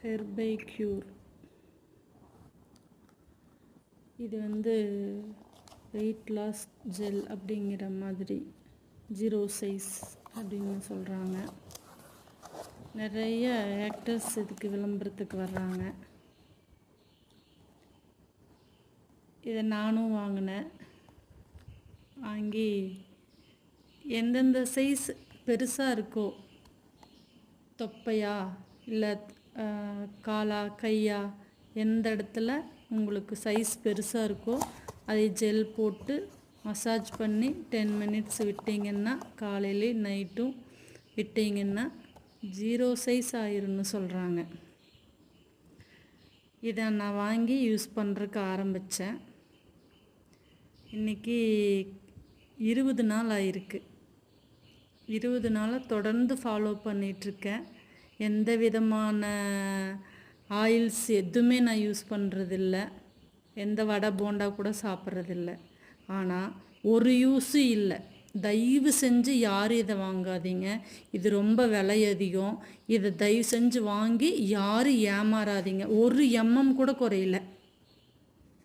ஹெர்பைக்யூர். இது weight loss gel அப்படிங்கிற மாதிரி 0 சைஸ் அப்படின்னு சொல்கிறாங்க. நிறைய ஆக்டர்ஸ் இதுக்கு விளம்பரத்துக்கு வர்றாங்க. இதை நானும் வாங்கினேன். வாங்கி எந்தெந்த சைஸ் பெருசாக இருக்கோ, தொப்பையா இல்லை காலா கையா, எந்த இடத்துல உங்களுக்கு சைஸ் பெருசாக இருக்கோ அதை ஜெல் போட்டு மசாஜ் பண்ணி 10 மினிட்ஸ் விட்டிங்கன்னா, காலையிலையும் நைட்டும் விட்டிங்கன்னா 0 சைஸ் ஆயிரும்னு சொல்கிறாங்க. இதை நான் வாங்கி யூஸ் பண்ணுறதுக்கு ஆரம்பித்தேன். இன்றைக்கி 20 நாள் ஆயிருக்கு. 20 நாளாக தொடர்ந்து ஃபாலோ பண்ணிகிட்ருக்கேன். எந்த விதமான ஆயில்ஸ் எதுவுமே நான் யூஸ் பண்ணுறதில்ல. எந்த வடை போண்டா கூட சாப்பிட்றதில்ல. ஆனால் ஒரு யூஸும் இல்லை. தயவு செஞ்சு யாரும் இதை வாங்காதீங்க. இது ரொம்ப விலை அதிகம். இதை தயவு செஞ்சு வாங்கி யாரும் ஏமாறாதீங்க. ஒரு MM கூட குறையல.